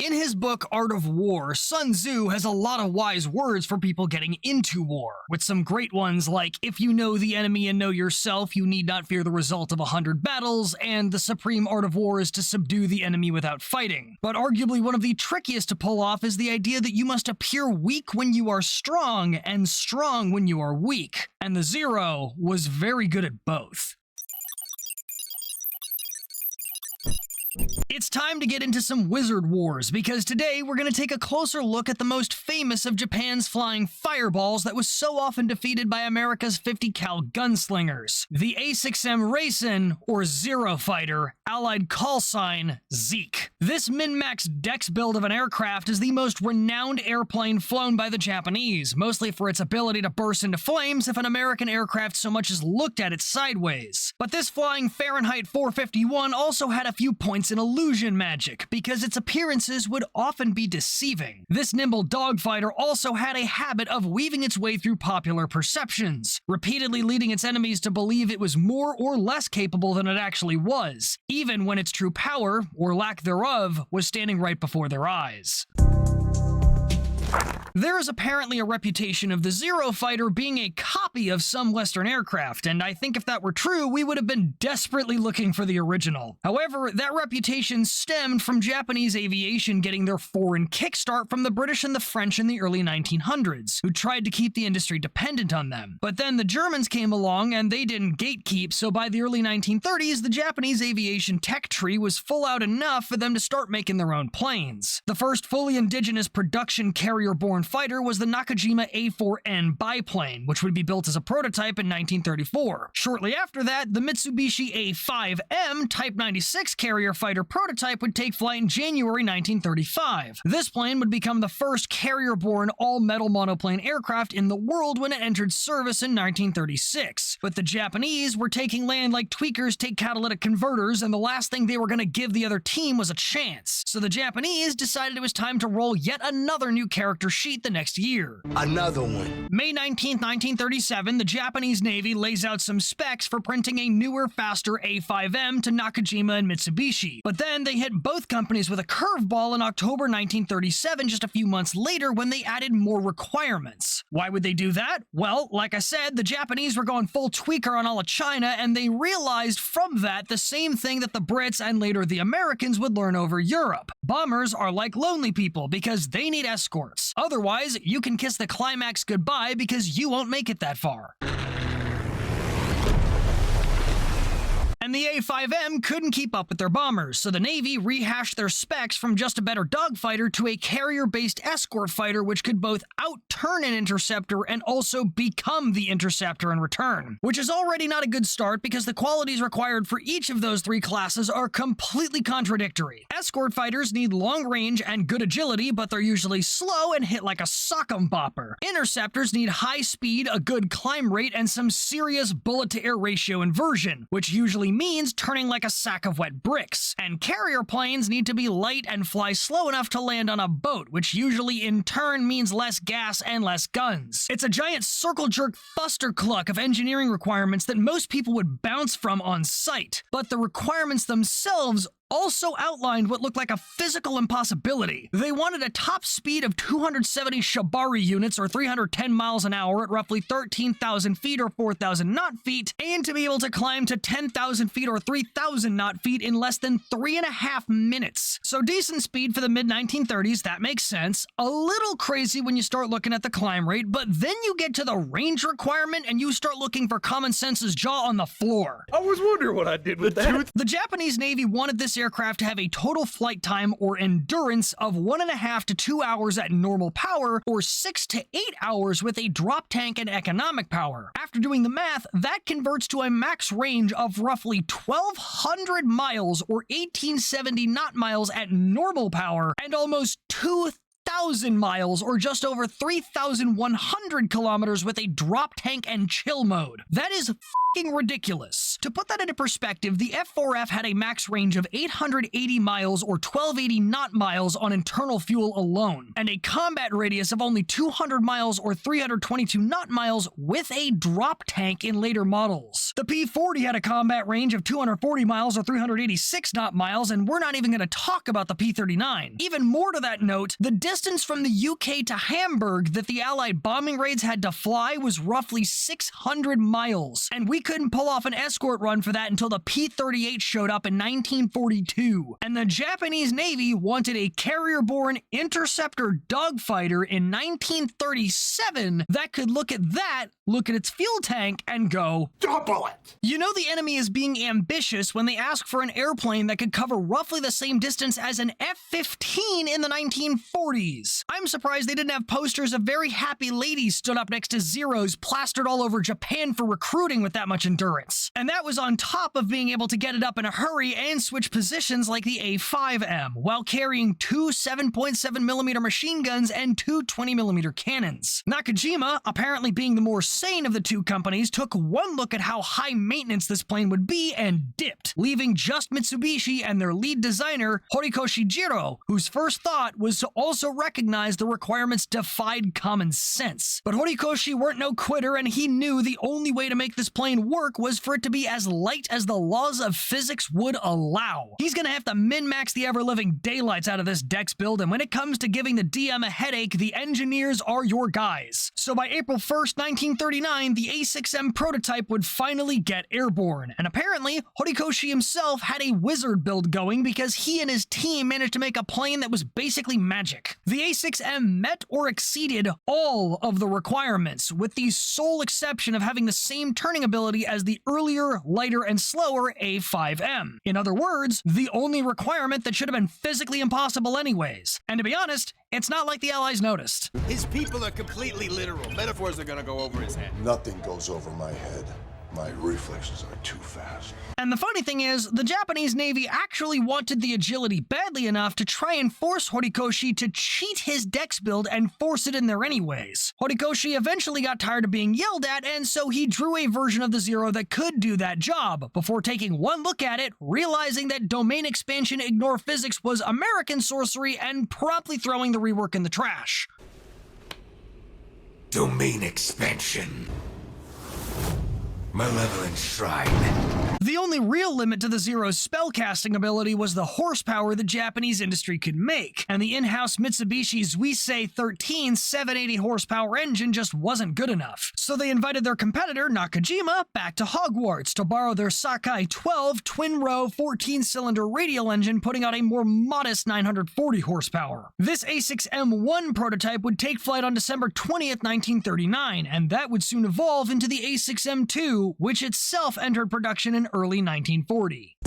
In his book Art of War, Sun Tzu has a lot of wise words for people getting into war, with some great ones like, if you know the enemy and know yourself, you need not fear the result of 100 battles, and the supreme art of war is to subdue the enemy without fighting. But arguably one of the trickiest to pull off is the idea that you must appear weak when you are strong, and strong when you are weak. And the Zero was very good at both. It's time to get into some wizard wars, because today we're going to take a closer look at the most famous of Japan's flying fireballs that was so often defeated by America's 50 cal gunslingers, the A6M Reisen, or Zero fighter, allied call sign Zeke. This min-max dex build of an aircraft is the most renowned airplane flown by the Japanese, mostly for its ability to burst into flames if an American aircraft so much as looked at it sideways. But this flying Fahrenheit 451 also had a few points in illusion magic, because its appearances would often be deceiving. This nimble dogfighter also had a habit of weaving its way through popular perceptions, repeatedly leading its enemies to believe it was more or less capable than it actually was, even when its true power, or lack thereof, was standing right before their eyes. There is apparently a reputation of the Zero fighter being a copy of some Western aircraft, and I think if that were true, we would have been desperately looking for the original. However, that reputation stemmed from Japanese aviation getting their foreign kickstart from the British and the French in the early 1900s, who tried to keep the industry dependent on them. But then the Germans came along and they didn't gatekeep, so by the early 1930s, the Japanese aviation tech tree was full out enough for them to start making their own planes. The first fully indigenous production carrier-borne fighter was the Nakajima A4N biplane, which would be built as a prototype in 1934. Shortly after that, the Mitsubishi A5M Type 96 carrier fighter prototype would take flight in January 1935. This plane would become the first carrier-borne all-metal monoplane aircraft in the world when it entered service in 1936. But the Japanese were taking land like tweakers take catalytic converters, and the last thing they were going to give the other team was a chance. So the Japanese decided it was time to roll yet another new character sheet the next year. Another one. May 19, 1937, the Japanese Navy lays out some specs for printing a newer, faster A5M to Nakajima and Mitsubishi. But then they hit both companies with a curveball in October 1937, just a few months later, when they added more requirements. Why would they do that? Well, like I said, the Japanese were going full tweaker on all of China, and they realized from that the same thing that the Brits and later the Americans would learn over Europe. Bombers are like lonely people because they need escorts. Otherwise, you can kiss the climax goodbye because you won't make it that far. And the A5M couldn't keep up with their bombers, so the Navy rehashed their specs from just a better dogfighter to a carrier-based escort fighter which could both outturn an interceptor and also become the interceptor in return. Which is already not a good start because the qualities required for each of those three classes are completely contradictory. Escort fighters need long range and good agility, but they're usually slow and hit like a sock'em bopper. Interceptors need high speed, a good climb rate, and some serious bullet-to-air ratio inversion, which usually means turning like a sack of wet bricks. And carrier planes need to be light and fly slow enough to land on a boat, which usually in turn means less gas and less guns. It's a giant circle-jerk fuster-cluck of engineering requirements that most people would bounce from on sight. But the requirements themselves also outlined what looked like a physical impossibility. They wanted a top speed of 270 Shibari units or 310 miles an hour at roughly 13,000 feet or 4,000 knot feet, and to be able to climb to 10,000 feet or 3,000 knot feet in less than 3.5 minutes. So decent speed for the mid-1930s, that makes sense. A little crazy when you start looking at the climb rate, but then you get to the range requirement and you start looking for common sense's jaw on the floor. I was wondering what I did with that. The Japanese Navy wanted this aircraft to have a total flight time or endurance of 1.5 to 2 hours at normal power, or 6 to 8 hours with a drop tank and economic power. After doing the math, that converts to a max range of roughly 1,200 miles or 1,870 knot miles at normal power, and almost 2,000 1,000 miles, or just over 3,100 kilometers with a drop tank and chill mode. That is f***ing ridiculous. To put that into perspective, the F4F had a max range of 880 miles or 1280 knot miles on internal fuel alone, and a combat radius of only 200 miles or 322 knot miles with a drop tank in later models. The P40 had a combat range of 240 miles or 386 knot miles, and we're not even going to talk about the P39. Even more to that note, the distance from the UK to Hamburg that the Allied bombing raids had to fly was roughly 600 miles, and we couldn't pull off an escort run for that until the P-38 showed up in 1942. And the Japanese Navy wanted a carrier-borne interceptor dogfighter in 1937 that could look at its fuel tank, and go, double it! You know the enemy is being ambitious when they ask for an airplane that could cover roughly the same distance as an F-15 in the 1940s. I'm surprised they didn't have posters of very happy ladies stood up next to Zeros plastered all over Japan for recruiting with that much endurance. And that was on top of being able to get it up in a hurry and switch positions like the A6M, while carrying two 7.7mm machine guns and two 20mm cannons. Nakajima, apparently being the more sane of the two companies, took one look at how high maintenance this plane would be and dipped, leaving just Mitsubishi and their lead designer, Horikoshi Jiro, whose first thought was to also recognize the requirements defied common sense. But Horikoshi weren't no quitter, and he knew the only way to make this plane work was for it to be as light as the laws of physics would allow. He's gonna have to min-max the ever-living daylights out of this Dex build, and when it comes to giving the DM a headache, the engineers are your guys. So by April 1st, 1939, the A6M prototype would finally get airborne, and apparently, Horikoshi himself had a wizard build going because he and his team managed to make a plane that was basically magic. The A6M met or exceeded all of the requirements, with the sole exception of having the same turning ability as the earlier, lighter, and slower A5M. In other words, the only requirement that should have been physically impossible anyways. And to be honest, it's not like the Allies noticed. His people are completely literal. Metaphors are gonna go over his head. Nothing goes over my head. My reflexes are too fast. And the funny thing is, the Japanese Navy actually wanted the agility badly enough to try and force Horikoshi to cheat his Dex build and force it in there anyways. Horikoshi eventually got tired of being yelled at, and so he drew a version of the Zero that could do that job, before taking one look at it, realizing that domain expansion ignore physics was American sorcery, and promptly throwing the rework in the trash. Domain expansion. Malevolent Shrine. The only real limit to the Zero's spellcasting ability was the horsepower the Japanese industry could make, and the in-house Mitsubishi Zuisei 13 780 horsepower engine just wasn't good enough. So they invited their competitor, Nakajima, back to Hogwarts to borrow their Sakai 12 twin-row 14-cylinder radial engine, putting out a more modest 940 horsepower. This A6M1 prototype would take flight on December 20th, 1939, and that would soon evolve into the A6M2, which itself entered production in early 1940.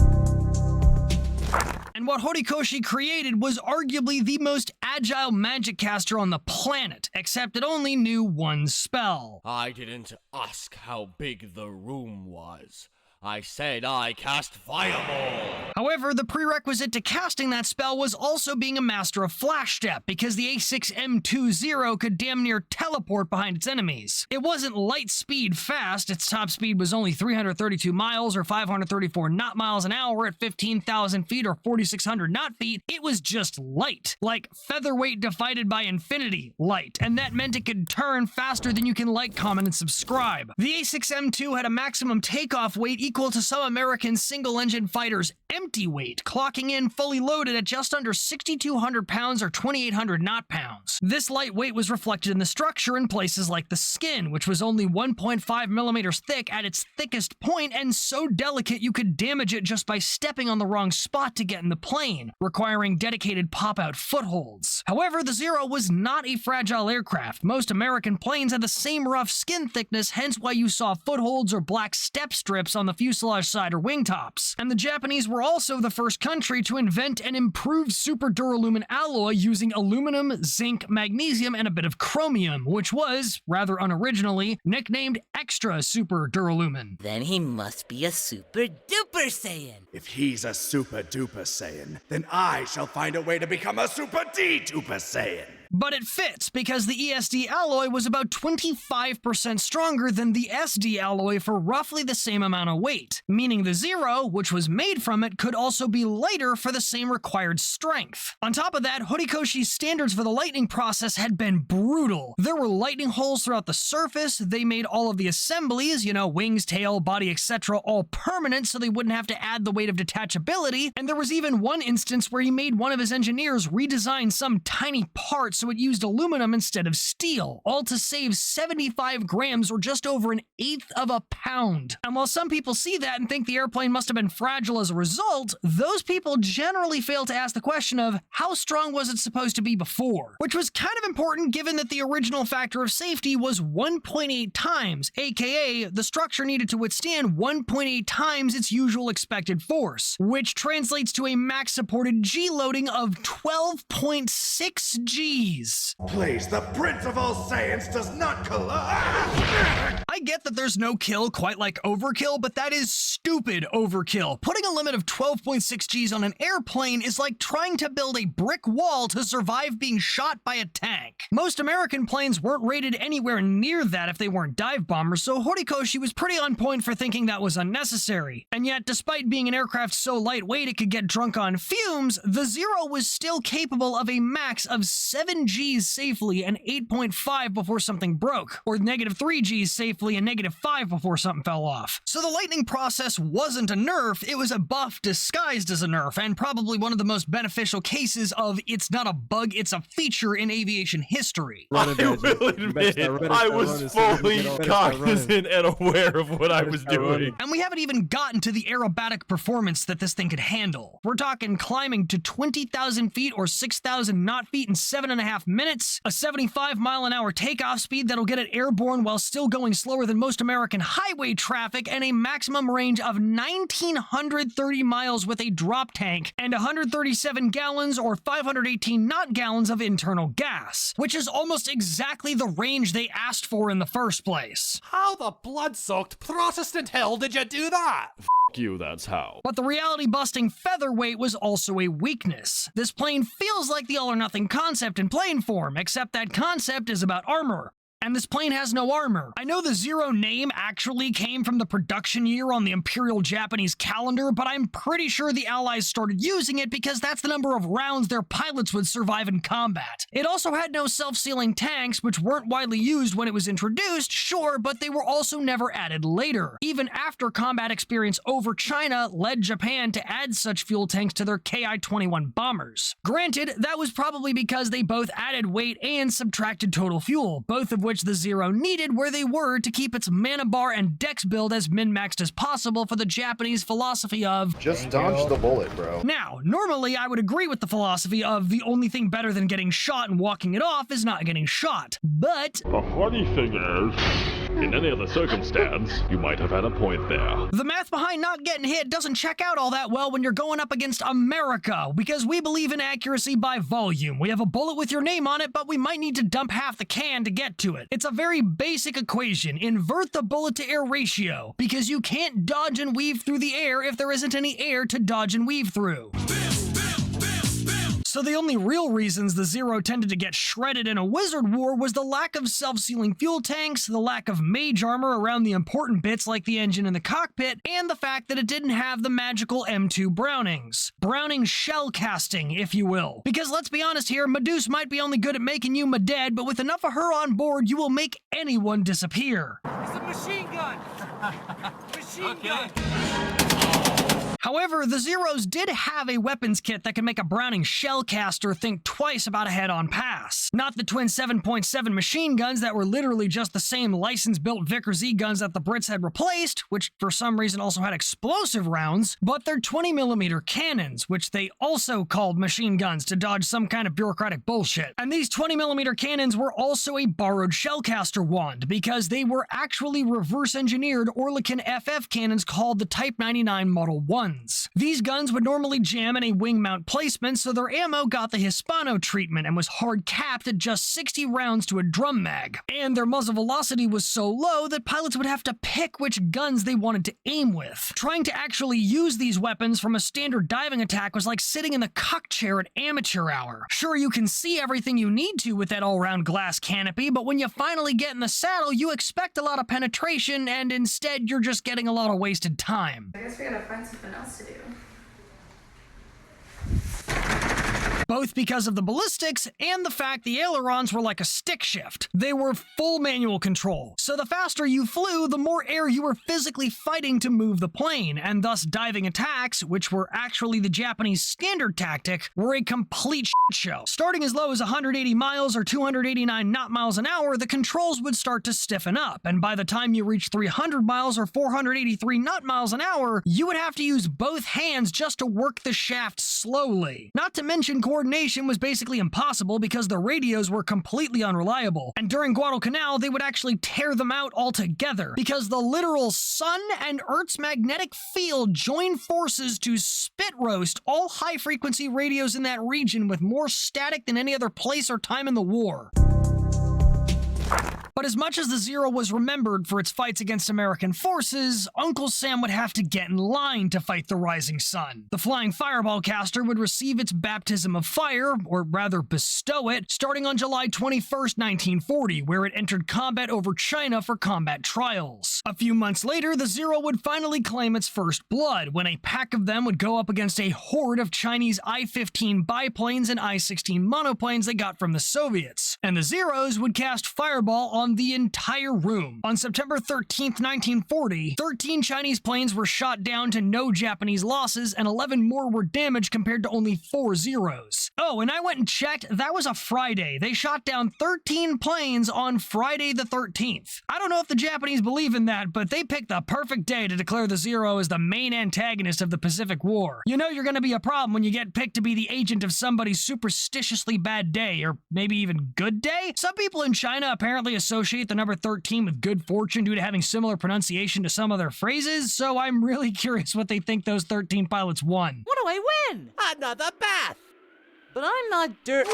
And what Horikoshi created was arguably the most agile magic caster on the planet, except it only knew one spell. I didn't ask how big the room was. I said I cast Fireball! However, the prerequisite to casting that spell was also being a master of Flash Step, because the A6M Zero could damn near teleport behind its enemies. It wasn't light speed fast, its top speed was only 332 miles or 534 knot miles an hour at 15,000 feet or 4,600 knot feet. It was just light, like featherweight divided by infinity light, and that meant it could turn faster than you can like, comment, and subscribe. The A6M2 had a maximum takeoff weight equal to some American single-engine fighters' empty weight, clocking in fully loaded at just under 6,200 pounds or 2,800 knot-pounds. This light weight was reflected in the structure in places like the skin, which was only 1.5 millimeters thick at its thickest point and so delicate you could damage it just by stepping on the wrong spot to get in the plane, requiring dedicated pop-out footholds. However, the Zero was not a fragile aircraft. Most American planes had the same rough skin thickness, hence why you saw footholds or black step strips on the fuselage side or wingtops. And the Japanese were also the first country to invent an improved super duralumin alloy using aluminum, zinc, magnesium, and a bit of chromium, which was, rather unoriginally, nicknamed extra super duralumin. Then he must be a super duper Saiyan. If he's a super duper Saiyan, then I shall find a way to become a super D duper Saiyan. But it fits because the ESD alloy was about 25% stronger than the SD alloy for roughly the same amount of weight, meaning the Zero, which was made from it, could also be lighter for the same required strength. On top of that, Horikoshi's standards for the lightning process had been brutal. There were lightning holes throughout the surface, they made all of the assemblies, wings, tail, body, etc., all permanent so they wouldn't have to add the weight of detachability, and there was even one instance where he made one of his engineers redesign some tiny part so it used aluminum instead of steel, all to save 75 grams or just over 1/8 of a pound. And while some people see that and think the airplane must have been fragile as a result, those people generally fail to ask the question of how strong was it supposed to be before, which was kind of important given that the original factor of safety was 1.8 times, aka the structure needed to withstand 1.8 times its usual expected force, which translates to a max supported G loading of 12.6 Gs. Please, the Prince of all science does not I get that there's no kill quite like overkill, but that is stupid overkill. Putting a limit of 12.6 Gs on an airplane is like trying to build a brick wall to survive being shot by a tank. Most American planes weren't rated anywhere near that if they weren't dive bombers, so Horikoshi was pretty on point for thinking that was unnecessary. And yet, despite being an aircraft so lightweight it could get drunk on fumes, the Zero was still capable of a max of 7 Gs safely and 8.5 before something broke, or -3 Gs safely and -5 before something fell off. So the lightning process wasn't a nerf, it was a buff disguised as a nerf, and probably one of the most beneficial cases of it's not a bug, it's a feature in aviation history. I will admit, I was fully cognizant and aware of what I was doing. And we haven't even gotten to the aerobatic performance that this thing could handle. We're talking climbing to 20,000 feet or 6,000 knot feet in 7.5 minutes, a 75-mile-an-hour takeoff speed that'll get it airborne while still going slower than most American highway traffic, and a maximum range of 1,930 miles with a drop tank and 137 gallons or 518 knot gallons of internal gas, which is almost exactly the range they asked for in the first place. How the blood-soaked Protestant hell did you do that? You, that's how. But the reality-busting featherweight was also a weakness. This plane feels like the all-or-nothing concept in plane form, except that concept is about armor. And this plane has no armor. I know the Zero name actually came from the production year on the Imperial Japanese calendar, but I'm pretty sure the Allies started using it because that's the number of rounds their pilots would survive in combat. It also had no self-sealing tanks, which weren't widely used when it was introduced, sure, but they were also never added later, even after combat experience over China led Japan to add such fuel tanks to their Ki-21 bombers. Granted, that was probably because they both added weight and subtracted total fuel, both of which the Zero needed where they were to keep its mana bar and dex build as min-maxed as possible for the Japanese philosophy of Just dodge the bullet, bro. Now, normally I would agree with the philosophy of the only thing better than getting shot and walking it off is not getting shot, but The funny thing is, in any other circumstance, you might have had a point there. the math behind not getting hit doesn't check out all that well when you're going up against America, because we believe in accuracy by volume. We have a bullet with your name on it, but we might need to dump half the can to get to it. It's a very basic equation. Invert the bullet-to-air ratio, because you can't dodge and weave through the air if there isn't any air to dodge and weave through. So the only real reasons the Zero tended to get shredded in a Wizard War was the lack of self-sealing fuel tanks, the lack of mage armor around the important bits like the engine and the cockpit, and the fact that it didn't have the magical M2 Brownings. Browning shell casting, if you will. Because let's be honest here, Medusa might be only good at making you dead, but with enough of her on board, you will make anyone disappear. It's a machine gun! Machine gun! However, the Zeros did have a weapons kit that could make a Browning shellcaster think twice about a head-on pass. Not the twin 7.7 machine guns that were literally just the same license-built Vickers E-guns that the Brits had replaced, which for some reason also had explosive rounds, but their 20mm cannons, which they also called machine guns to dodge some kind of bureaucratic bullshit. And these 20mm cannons were also a borrowed shellcaster wand, because they were actually reverse-engineered Oerlikon FF cannons called the Type 99 Model 1s. guns. These guns would normally jam in a wing mount placement, so their ammo got the Hispano treatment and was hard capped at just 60 rounds to a drum mag. And their muzzle velocity was so low that pilots would have to pick which guns they wanted to aim with. Trying to actually use these weapons from a standard diving attack was like sitting in the cock chair at amateur hour. Sure, you can see everything you need to with that all-round glass canopy, but when you finally get in the saddle, you expect a lot of penetration, and instead you're just getting a lot of wasted time. I guess we gotta find something else to do. Both because of the ballistics and the fact the ailerons were like a stick shift. They were full manual control, so the faster you flew, the more air you were physically fighting to move the plane, and thus diving attacks, which were actually the Japanese standard tactic, were a complete shit show. Starting as low as 180 miles or 289 knot miles an hour, the controls would start to stiffen up, and by the time you reached 300 miles or 483 knot miles an hour, you would have to use both hands just to work the shaft slowly. Not to mention coordination was basically impossible because the radios were completely unreliable, and during Guadalcanal they would actually tear them out altogether because the literal sun and Earth's magnetic field joined forces to spit roast all high-frequency radios in that region with more static than any other place or time in the war. But as much as the Zero was remembered for its fights against American forces, Uncle Sam would have to get in line to fight the rising sun. The flying fireball caster would receive its baptism of fire, or rather bestow it, starting on July 21st, 1940, where it entered combat over China for combat trials. A few months later, the Zero would finally claim its first blood, when a pack of them would go up against a horde of Chinese I-15 biplanes and I-16 monoplanes they got from the Soviets, and the Zeros would cast fireball on the entire room. On September 13th, 1940, 13 Chinese planes were shot down to no Japanese losses, and 11 more were damaged compared to only 4 Zeros. Oh, and I went and checked, that was a Friday. They shot down 13 planes on Friday the 13th. I don't know if the Japanese believe in that, but they picked the perfect day to declare the Zero as the main antagonist of the Pacific War. You know you're gonna be a problem when you get picked to be the agent of somebody's superstitiously bad day, or maybe even good day? Some people in China apparently associate the number 13 with good fortune due to having similar pronunciation to some of their phrases, so I'm really curious what they think those 13 pilots won. What do I win? Another bath! But I'm not dirt.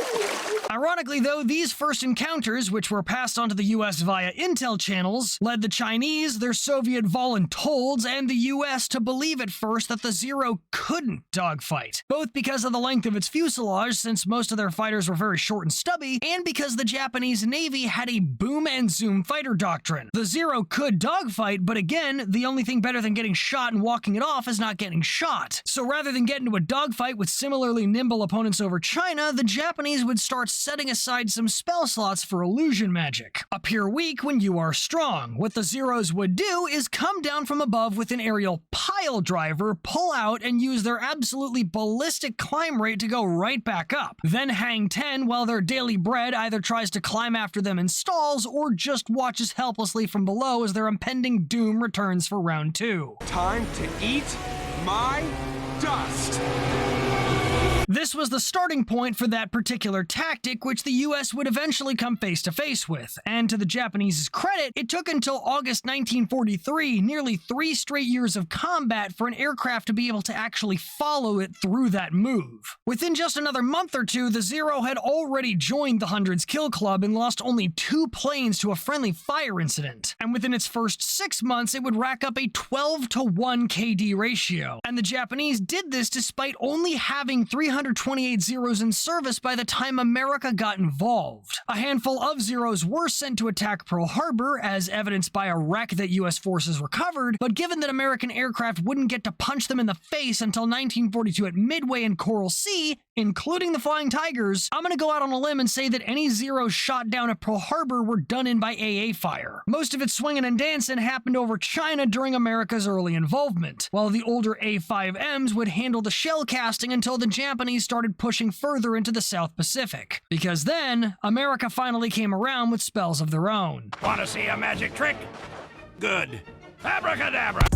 Ironically, though, these first encounters, which were passed on to the US via intel channels, led the Chinese, their Soviet voluntold, and the US to believe at first that the Zero couldn't dogfight, both because of the length of its fuselage, since most of their fighters were very short and stubby, and because the Japanese Navy had a boom and zoom fighter doctrine. The Zero could dogfight, but again, the only thing better than getting shot and walking it off is not getting shot. So rather than get into a dogfight with similarly nimble opponents over China, the Japanese would start setting aside some spell slots for illusion magic. Appear weak when you are strong. What the Zeros would do is come down from above with an aerial pile driver, pull out, and use their absolutely ballistic climb rate to go right back up. Then hang 10 while their daily bread either tries to climb after them and stalls, or just watches helplessly from below as their impending doom returns for round 2. Time to eat my dust! This was the starting point for that particular tactic, which the US would eventually come face to face with, and to the Japanese's credit, it took until August 1943, nearly 3 straight years of combat, for an aircraft to be able to actually follow it through that move. Within just another month or two, the Zero had already joined the Hundreds Kill Club and lost only 2 planes to a friendly fire incident, and within its first 6 months, it would rack up a 12-to-1 KD ratio, and the Japanese did this despite only having 328 Zeros in service by the time America got involved. A handful of Zeros were sent to attack Pearl Harbor, as evidenced by a wreck that US forces recovered, but given that American aircraft wouldn't get to punch them in the face until 1942 at Midway and Coral Sea, including the Flying Tigers, I'm gonna go out on a limb and say that any Zeros shot down at Pearl Harbor were done in by AA fire. Most of its swinging and dancing happened over China during America's early involvement, while the older A6Ms would handle the shell casting until the Japanese started pushing further into the South Pacific, because then America finally came around with spells of their own. Want to see a magic trick? Good. Abracadabra!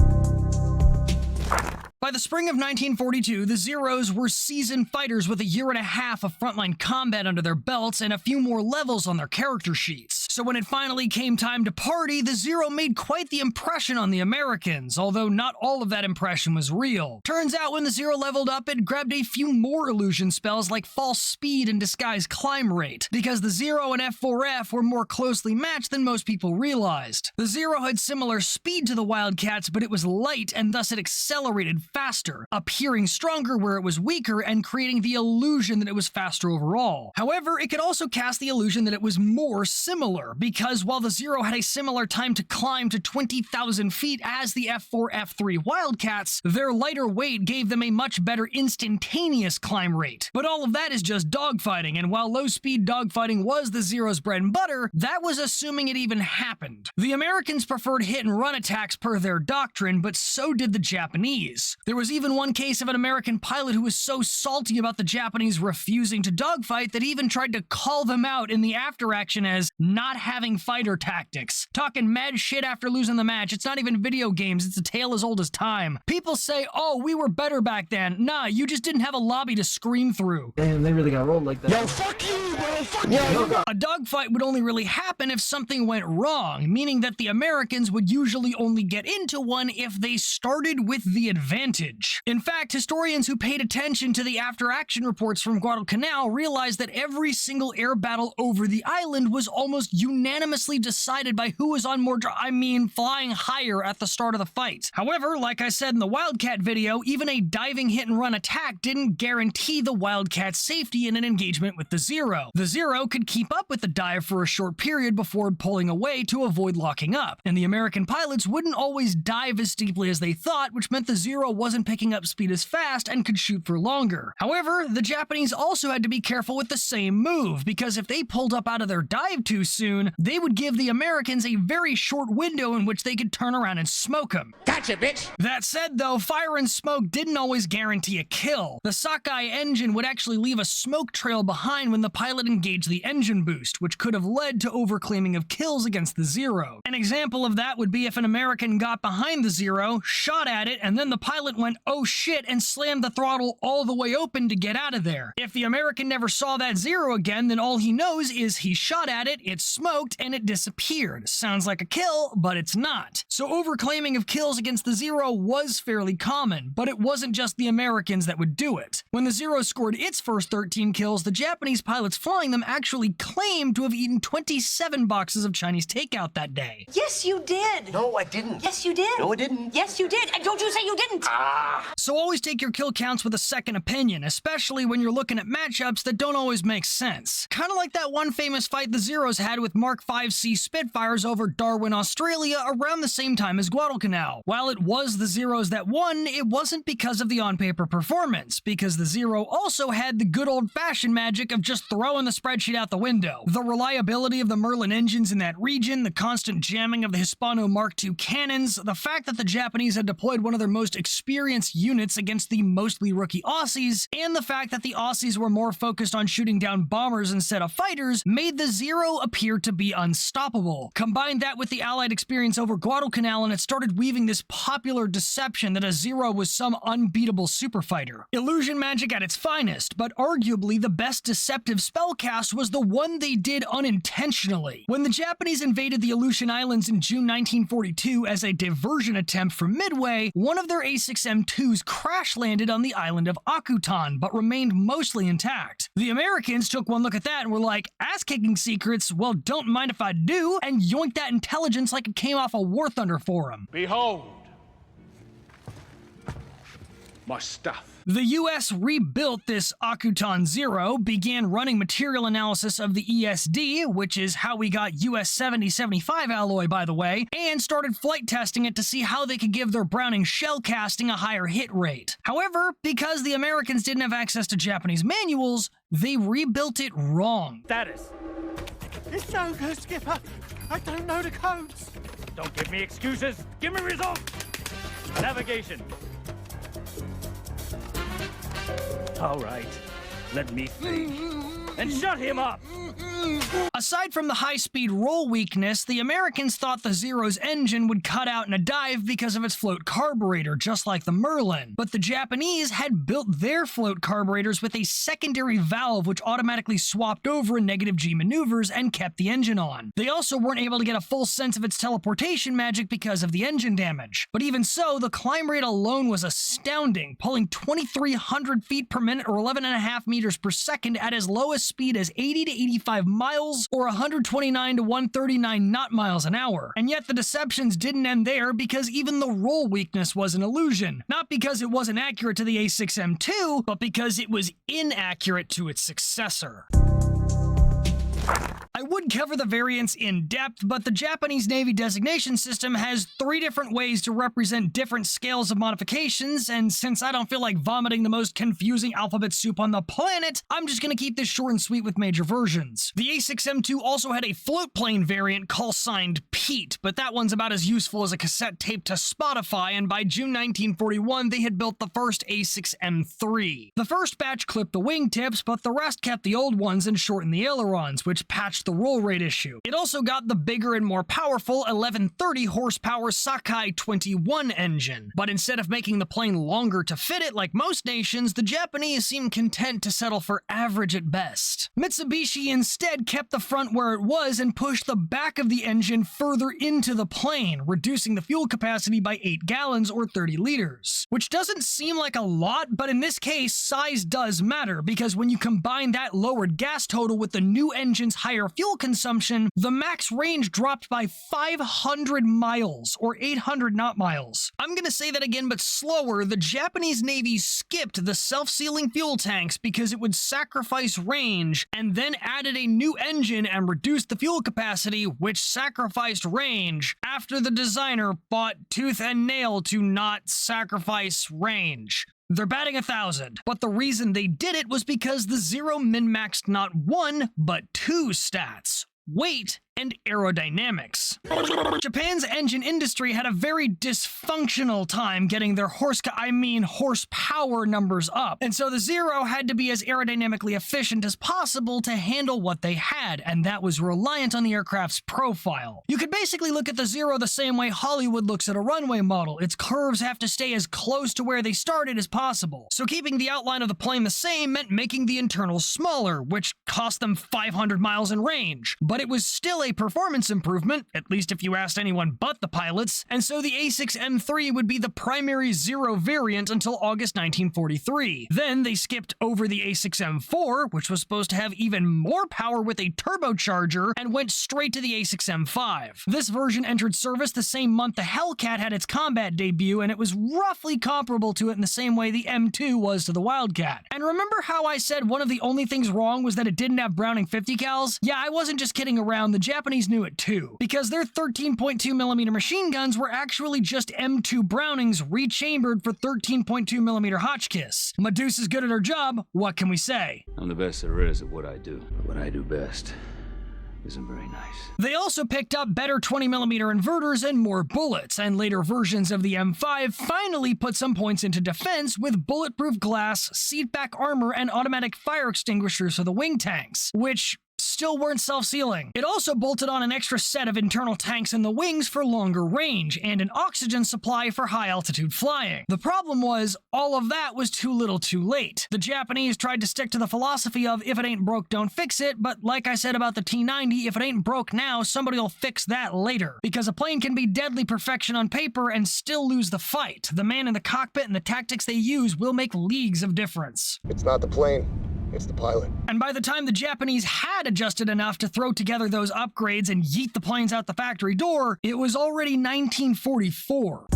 By the spring of 1942, the Zeros were seasoned fighters with a year and a half of frontline combat under their belts and a few more levels on their character sheets. So when it finally came time to party, the Zero made quite the impression on the Americans, although not all of that impression was real. Turns out when the Zero leveled up, it grabbed a few more illusion spells like false speed and disguise climb rate, because the Zero and F4F were more closely matched than most people realized. The Zero had similar speed to the Wildcats, but it was light and thus it accelerated faster, appearing stronger where it was weaker and creating the illusion that it was faster overall. However, it could also cast the illusion that it was more similar, because while the Zero had a similar time to climb to 20,000 feet as the F4, F3 Wildcats, their lighter weight gave them a much better instantaneous climb rate. But all of that is just dogfighting, and while low-speed dogfighting was the Zero's bread and butter, that was assuming it even happened. The Americans preferred hit-and-run attacks per their doctrine, but so did the Japanese. There was even one case of an American pilot who was so salty about the Japanese refusing to dogfight that he even tried to call them out in the after-action as not having fighter tactics. Talking mad shit after losing the match. It's not even video games, it's a tale as old as time. People say, oh, we were better back then. Nah, you just didn't have a lobby to scream through. Damn, they really got rolled like that. Yo, fuck you, bro! Fuck you! A dogfight would only really happen if something went wrong, meaning that the Americans would usually only get into one if they started with the advantage. In fact, historians who paid attention to the after-action reports from Guadalcanal realized that every single air battle over the island was almost unanimously decided by who was on more flying higher at the start of the fight. However, like I said in the Wildcat video, even a diving hit-and-run attack didn't guarantee the Wildcat's safety in an engagement with the Zero. The Zero could keep up with the dive for a short period before pulling away to avoid locking up, and the American pilots wouldn't always dive as steeply as they thought, which meant the Zero wasn't picking up speed as fast and could shoot for longer. However, the Japanese also had to be careful with the same move, because if they pulled up out of their dive too soon, they would give the Americans a very short window in which they could turn around and smoke them. Gotcha, bitch! That said though, fire and smoke didn't always guarantee a kill. The Sakai engine would actually leave a smoke trail behind when the pilot engaged the engine boost, which could have led to overclaiming of kills against the Zero. An example of that would be if an American got behind the Zero, shot at it, and then the pilot went, oh shit, and slammed the throttle all the way open to get out of there. If the American never saw that Zero again, then all he knows is he shot at it, it smoked, and it disappeared. Sounds like a kill, but it's not. So overclaiming of kills against the Zero was fairly common, but it wasn't just the Americans that would do it. When the Zero scored its first 13 kills, the Japanese pilots flying them actually claimed to have eaten 27 boxes of Chinese takeout that day. Yes, you did. No, I didn't. Yes, you did. No, I didn't. Yes, you did. And don't you say you didn't. So always take your kill counts with a second opinion, especially when you're looking at matchups that don't always make sense. Kinda like that one famous fight the Zeros had with Mark 5C Spitfires over Darwin, Australia around the same time as Guadalcanal. While it was the Zeros that won, it wasn't because of the on-paper performance, because the Zero also had the good old-fashioned magic of just throwing the spreadsheet out the window. The reliability of the Merlin engines in that region, the constant jamming of the Hispano Mark II cannons, the fact that the Japanese had deployed one of their most experienced units against the mostly rookie Aussies, and the fact that the Aussies were more focused on shooting down bombers instead of fighters, made the Zero appear to be unstoppable. Combine that with the Allied experience over Guadalcanal and it started weaving this popular deception that a Zero was some unbeatable superfighter. Illusion magic at its finest, but arguably the best deceptive spellcast was the one they did unintentionally. When the Japanese invaded the Aleutian Islands in June 1942 as a diversion attempt from Midway, one of their A6M2s crash-landed on the island of Akutan, but remained mostly intact. The Americans took one look at that and were like, ass-kicking secrets, well don't mind if I do, and yoinked that intelligence like it came off a War Thunder for them. Behold, my stuff. The US rebuilt this Akutan Zero, began running material analysis of the ESD, which is how we got US 7075 alloy by the way, and started flight testing it to see how they could give their Browning shell casting a higher hit rate. However, because the Americans didn't have access to Japanese manuals, they rebuilt it wrong. Status. It's no good, Skipper. I don't know the codes. Don't give me excuses. Give me results. Navigation. All right. Let me think. And shut him up. Aside from the high-speed roll weakness, the Americans thought the Zero's engine would cut out in a dive because of its float carburetor, just like the Merlin. But the Japanese had built their float carburetors with a secondary valve which automatically swapped over in negative G maneuvers and kept the engine on. They also weren't able to get a full sense of its teleportation magic because of the engine damage. But even so, the climb rate alone was astounding, pulling 2,300 feet per minute or 11.5 meters per second at as low a speed as 80 to 85 miles or 129 to 139 knot miles an hour. And yet the deceptions didn't end there, because even the roll weakness was an illusion. Not because it wasn't accurate to the A6M2, but because it was inaccurate to its successor. I would cover the variants in depth, but the Japanese Navy designation system has 3 different ways to represent different scales of modifications, and since I don't feel like vomiting the most confusing alphabet soup on the planet, I'm just gonna keep this short and sweet with major versions. The A6M2 also had a float plane variant call signed Pete, but that one's about as useful as a cassette tape to Spotify, and by June 1941 they had built the first A6M3. The first batch clipped the wingtips, but the rest kept the old ones and shortened the ailerons, which patched the roll rate issue. It also got the bigger and more powerful 1130 horsepower Sakai 21 engine. But instead of making the plane longer to fit it like most nations, the Japanese seemed content to settle for average at best. Mitsubishi instead kept the front where it was and pushed the back of the engine further into the plane, reducing the fuel capacity by 8 gallons or 30 liters. Which doesn't seem like a lot, but in this case, size does matter, because when you combine that lowered gas total with the new engine's higher fuel consumption, the max range dropped by 500 miles, or 800 knot miles. I'm gonna say that again, but slower. The Japanese Navy skipped the self-sealing fuel tanks because it would sacrifice range, and then added a new engine and reduced the fuel capacity, which sacrificed range, after the designer fought tooth and nail to not sacrifice range. They're batting 1,000, but the reason they did it was because the Zero min-maxed not 1, but 2 stats: weight and aerodynamics. Japan's engine industry had a very dysfunctional time getting their horsepower numbers up, and so the Zero had to be as aerodynamically efficient as possible to handle what they had, and that was reliant on the aircraft's profile. You could basically look at the Zero the same way Hollywood looks at a runway model. Its curves have to stay as close to where they started as possible. So keeping the outline of the plane the same meant making the internals smaller, which cost them 500 miles in range. But it was still a performance improvement, at least if you asked anyone but the pilots, and so the A6M3 would be the primary Zero variant until August 1943. Then they skipped over the A6M4, which was supposed to have even more power with a turbocharger, and went straight to the A6M5. This version entered service the same month the Hellcat had its combat debut, and it was roughly comparable to it in the same way the M2 was to the Wildcat. And remember how I said one of the only things wrong was that it didn't have Browning 50 cals? Yeah, I wasn't just kidding around. The Japanese knew it too, because their 13.2mm machine guns were actually just M2 Brownings rechambered for 13.2mm Hotchkiss. Medusa's good at her job, what can we say? I'm the best there is at what I do, but what I do best isn't very nice. They also picked up better 20mm inverters and more bullets, and later versions of the M5 finally put some points into defense with bulletproof glass, seatback armor, and automatic fire extinguishers for the wing tanks, which still weren't self-sealing. It also bolted on an extra set of internal tanks in the wings for longer range, and an oxygen supply for high-altitude flying. The problem was, all of that was too little too late. The Japanese tried to stick to the philosophy of, if it ain't broke, don't fix it, but like I said about the T-90, if it ain't broke now, somebody will fix that later. Because a plane can be deadly perfection on paper and still lose the fight. The man in the cockpit and the tactics they use will make leagues of difference. It's not the plane. It's the pilot. And by the time the Japanese had adjusted enough to throw together those upgrades and yeet the planes out the factory door, it was already 1944.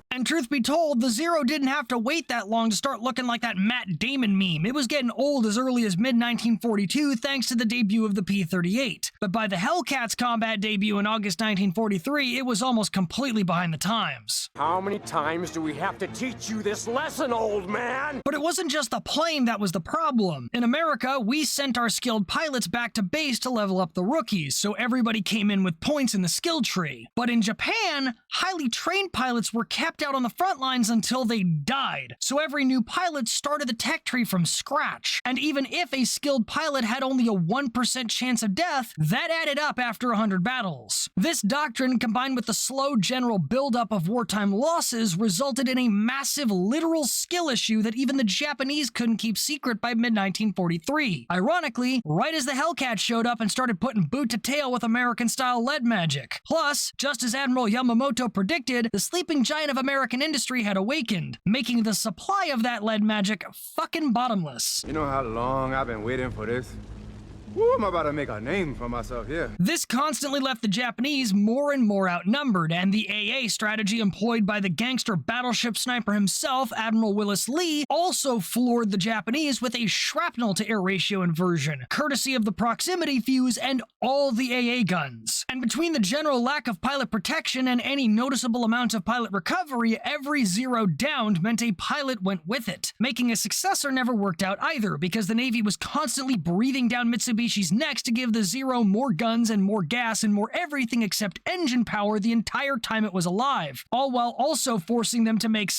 And truth be told, the Zero didn't have to wait that long to start looking like that Matt Damon meme. It was getting old as early as mid-1942 thanks to the debut of the P-38. But by the Hellcat's combat debut in August 1943, it was almost completely behind the times. How many times do we have to teach you this lesson, old man? But it wasn't just the plane that was the problem. In America, we sent our skilled pilots back to base to level up the rookies, so everybody came in with points in the skill tree. But in Japan, highly trained pilots were kept out on the front lines until they died, so every new pilot started the tech tree from scratch. And even if a skilled pilot had only a 1% chance of death, that added up after 100 battles. This doctrine, combined with the slow general buildup of wartime losses, resulted in a massive literal skill issue that even the Japanese couldn't keep secret by mid-1943. Ironically, right as the Hellcat showed up and started putting boot to tail with American-style lead magic. Plus, just as Admiral Yamamoto predicted, the sleeping giant of American industry had awakened, making the supply of that lead magic fucking bottomless. You know how long I've been waiting for this? Woo, I'm about to make a name for myself here. This constantly left the Japanese more and more outnumbered, and the AA strategy employed by the gangster battleship sniper himself, Admiral Willis Lee, also floored the Japanese with a shrapnel-to-air ratio inversion, courtesy of the proximity fuse and all the AA guns. And between the general lack of pilot protection and any noticeable amount of pilot recovery, every Zero downed meant a pilot went with it. Making a successor never worked out either, because the Navy was constantly breathing down Mitsubishi's necks to give the Zero more guns and more gas and more everything except engine power the entire time it was alive, all while also forcing them to make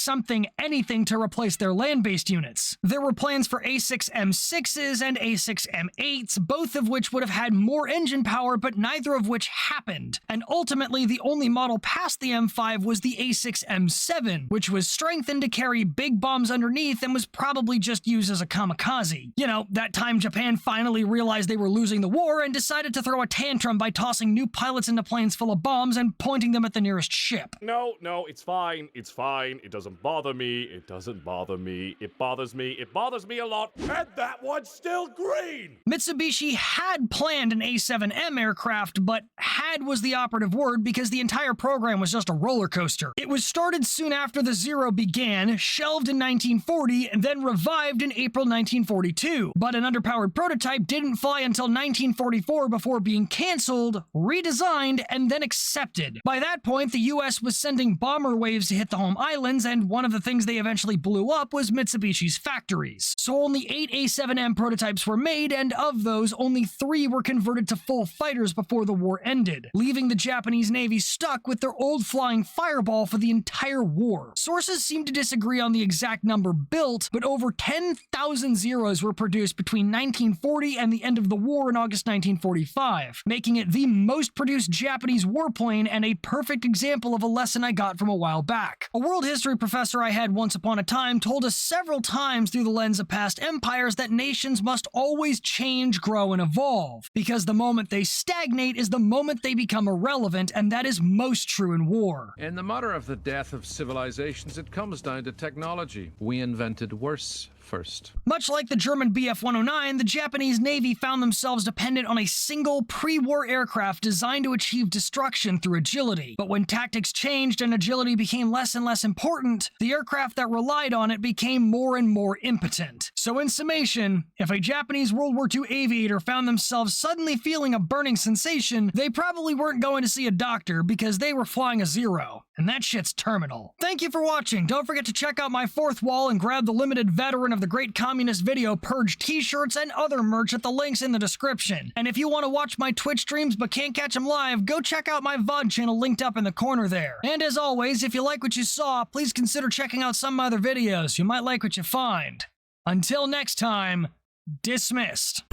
anything to replace their land-based units. There were plans for A6M 6s and A6M 8s, both of which would have had more engine power, but neither of which happened. And ultimately, the only model past the M5 was the A6M 7, which was strengthened to carry big bombs underneath and was probably just used as a kamikaze. You know, that time Japan finally realized they were losing the war and decided to throw a tantrum by tossing new pilots into planes full of bombs and pointing them at the nearest ship. No, it's fine. It's fine. It doesn't bother me. It doesn't bother me. It bothers me. It bothers me a lot. And that one's still green! Mitsubishi had planned an A7M aircraft, but had was the operative word because the entire program was just a roller coaster. It was started soon after the Zero began, shelved in 1940, and then revived in April 1942. But an underpowered prototype didn't fly until 1944 before being cancelled, redesigned, and then accepted. By that point, the US was sending bomber waves to hit the home islands, and one of the things they eventually blew up was Mitsubishi's factories. So only 8 A7M prototypes were made, and of those, only 3 were converted to full fighters before the war ended, leaving the Japanese Navy stuck with their old flying Fireball for the entire war. Sources seem to disagree on the exact number built, but over 10,000 Zeros were produced between 1940 and the end of the war in August 1945, making it the most produced Japanese warplane and a perfect example of a lesson I got from a while back. A world history professor I had once upon a time told us several times through the lens of past empires that nations must always change, grow, and evolve, because the moment they stagnate is the moment they become irrelevant, and that is most true in war. In the matter of the death of civilizations, it comes down to technology. We invented worse first. Much like the German Bf-109, the Japanese Navy found themselves dependent on a single pre-war aircraft designed to achieve destruction through agility. But when tactics changed and agility became less and less important, the aircraft that relied on it became more and more impotent. So in summation, if a Japanese World War II aviator found themselves suddenly feeling a burning sensation, they probably weren't going to see a doctor because they were flying a Zero. And that shit's terminal. Thank you for watching. Don't forget to check out my fourth wall and grab the limited Veteran of the Great Communist Video Purge t-shirts and other merch at the links in the description. And if you want to watch my Twitch streams but can't catch them live, go check out my VOD channel linked up in the corner there. And as always, if you like what you saw, please consider checking out some of my other videos. You might like what you find. Until next time, dismissed.